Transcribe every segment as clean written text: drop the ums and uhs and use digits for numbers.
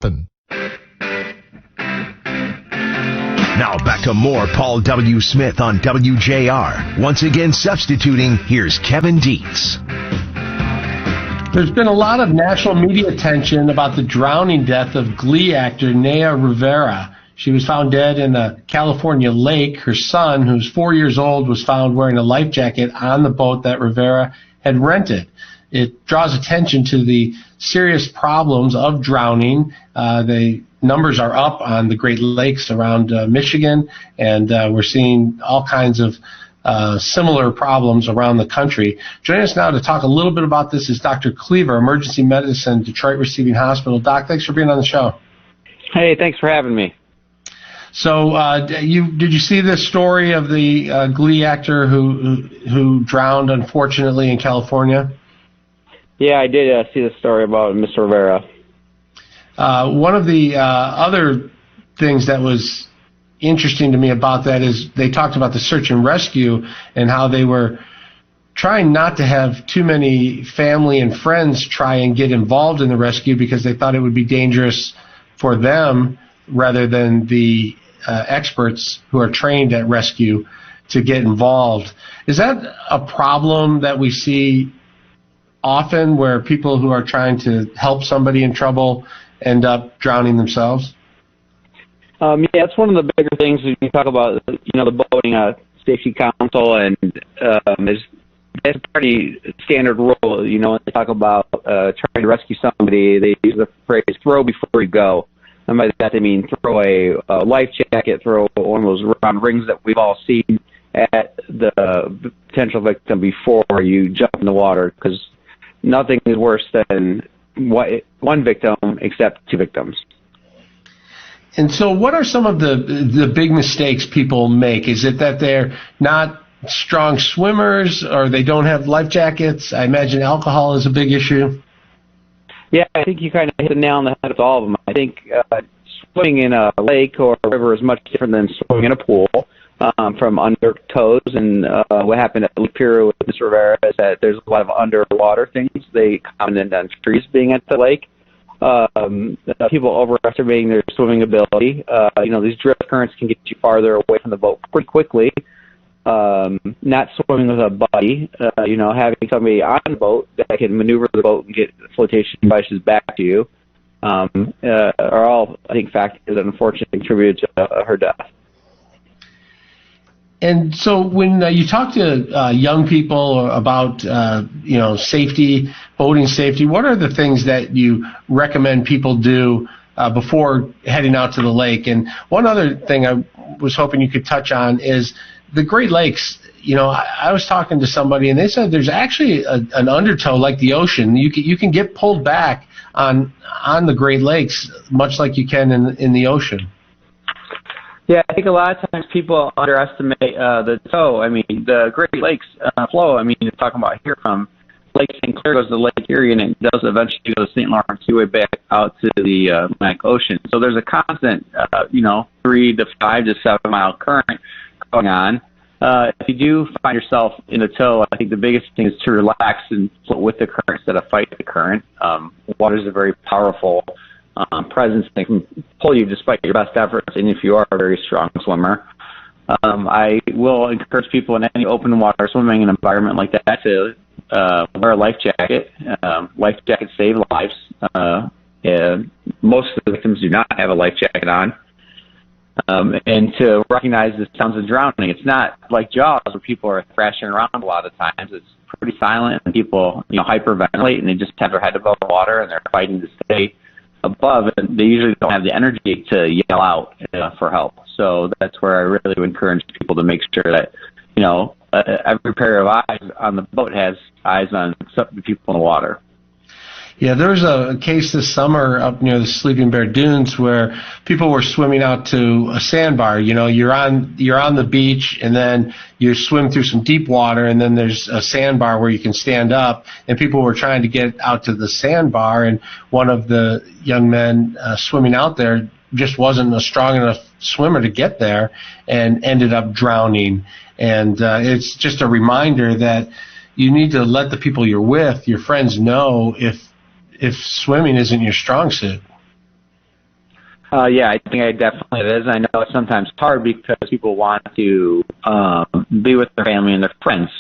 Now back to more Paul W. Smith on WJR. Once again substituting, here's Kevin Dietz. There's been a lot of national media attention about the drowning death of Glee actor Naya Rivera. She was found dead in a California lake. Her son, who's 4 years old, was found wearing a life jacket on the boat that Rivera had rented. It draws attention to the serious problems of drowning. The numbers are up on the Great Lakes around Michigan, and we're seeing all kinds of similar problems around the country. Joining us now to talk a little bit about this is Dr. Klever, Emergency Medicine, Detroit Receiving Hospital. Doc, thanks for being on the show. Hey, thanks for having me. So, did you see this story of the Glee actor who drowned, unfortunately, in California? Yeah, I did see the story about Mr. Rivera. One of the other things that was interesting to me about that is they talked about the search and rescue and how they were trying not to have too many family and friends try and get involved in the rescue because they thought it would be dangerous for them rather than the experts who are trained at rescue to get involved. Is that a problem that we see often where people who are trying to help somebody in trouble end up drowning themselves? Yeah, it's one of the bigger things when you talk about, the boating safety council, and it's a pretty standard rule. When they talk about trying to rescue somebody, they use the phrase "throw before you go." And by that they mean throw a life jacket, throw one of those round rings that we've all seen at the potential victim before you jump in the water, because nothing is worse than one victim except two victims. And so what are some of the big mistakes people make? Is it that they're not strong swimmers or they don't have life jackets? I imagine alcohol is a big issue. Yeah, I think you kind of hit the nail on the head with all of them. I think swimming in a lake or a river is much different than swimming in a pool from under toes. And what happened at Lake Piru with Mr. Rivera is that there's a lot of underwater things. They commented on trees being at the lake. People overestimating their swimming ability. These drift currents can get you farther away from the boat pretty quickly. Not swimming with a buddy, having somebody on the boat that can maneuver the boat and get flotation devices back to you, are all, I think, factors that unfortunately contributed to her death. And so when you talk to young people about, safety, boating safety, what are the things that you recommend people do before heading out to the lake? And one other thing I was hoping you could touch on is the Great Lakes. I was talking to somebody and they said there's actually an undertow like the ocean. You can get pulled back on the Great Lakes much like you can in the ocean. Yeah, I think a lot of times people underestimate the tow. I mean, the Great Lakes flow, you're talking about here from Lake St. Clair goes to Lake Erie, and it does eventually go to St. Lawrence Seaway back out to the Atlantic Ocean. So there's a constant, 3 to 5 to 7 mile current going on. If you do find yourself in a tow, I think the biggest thing is to relax and float with the current instead of fight the current. Water is a very powerful presence that can pull you despite your best efforts, and if you are a very strong swimmer. I will encourage people in any open water swimming environment like that to wear a life jacket. Life jackets save lives. Most of the victims do not have a life jacket on. And to recognize the sounds of drowning. It's not like Jaws where people are thrashing around a lot of times. It's pretty silent, and people hyperventilate, and they just have their head above water, and they're fighting to stay above, and they usually don't have the energy to yell out for help. So that's where I really would encourage people to make sure that every pair of eyes on the boat has eyes on the people in the water. Yeah, there was a case this summer up near the Sleeping Bear Dunes where people were swimming out to a sandbar. You're on the beach, and then you swim through some deep water, and then there's a sandbar where you can stand up, and people were trying to get out to the sandbar, and one of the young men swimming out there just wasn't a strong enough swimmer to get there and ended up drowning. And it's just a reminder that you need to let the people you're with, your friends, know if swimming isn't your strong suit. Yeah, I think it definitely is. I know it's sometimes hard because people want to be with their family and their friends.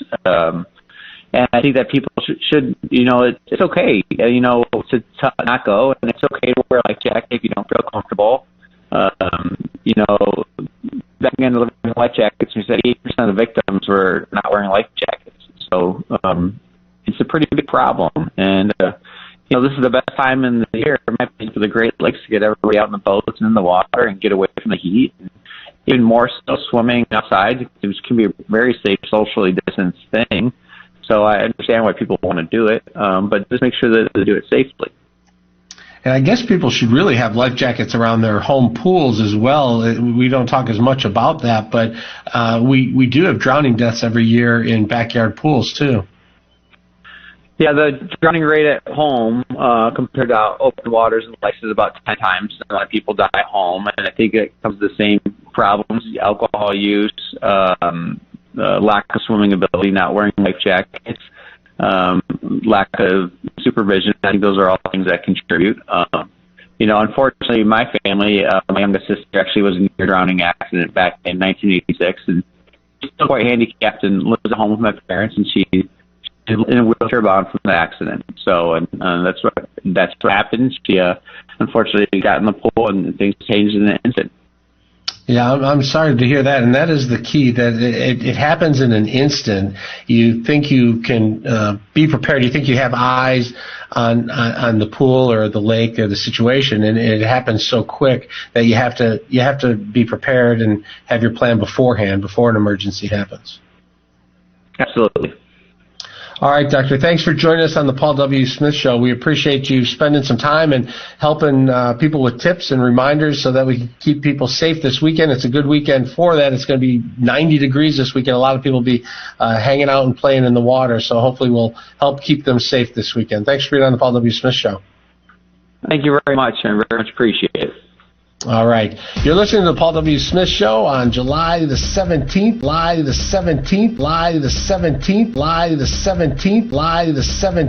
And I think that people should it's okay, to not go, and it's okay to wear a life jacket if you don't feel comfortable. Back in the life jackets, we said 80% of the victims were not wearing life jackets. So it's a pretty big problem. And, this is the best time in the year, in my opinion, for the Great Lakes to get everybody out in the boats and in the water and get away from the heat. And even more so, swimming outside can be a very safe, socially distanced thing. So I understand why people want to do it, but just make sure that they do it safely. And I guess people should really have life jackets around their home pools as well. We don't talk as much about that, but we do have drowning deaths every year in backyard pools too. Yeah, the drowning rate at home compared to open waters and lakes is about 10 times. A lot of people die at home, and I think it comes to the same problems: alcohol use, lack of swimming ability, not wearing life jackets, lack of supervision. I think those are all things that contribute. Unfortunately, my family, my youngest sister actually was in a near-drowning accident back in 1986, and she's still quite handicapped and lives at home with my parents, and she's in a wheelchair bound from the accident. So, and that's what happened. She unfortunately got in the pool, and things changed in an instant. Yeah, I'm sorry to hear that, and that is the key, that it happens in an instant. You think you can be prepared. You think you have eyes on the pool or the lake or the situation, and it happens so quick that you have to be prepared and have your plan beforehand, before an emergency happens. Absolutely. All right, Doctor, thanks for joining us on the Paul W. Smith Show. We appreciate you spending some time and helping people with tips and reminders so that we can keep people safe this weekend. It's a good weekend for that. It's going to be 90 degrees this weekend. A lot of people will be hanging out and playing in the water, so hopefully we'll help keep them safe this weekend. Thanks for being on the Paul W. Smith Show. Thank you very much. I very much appreciate it. All right. You're listening to the Paul W. Smith Show on July the 17th, July the 17th, July the 17th, July the 17th, July the 17th.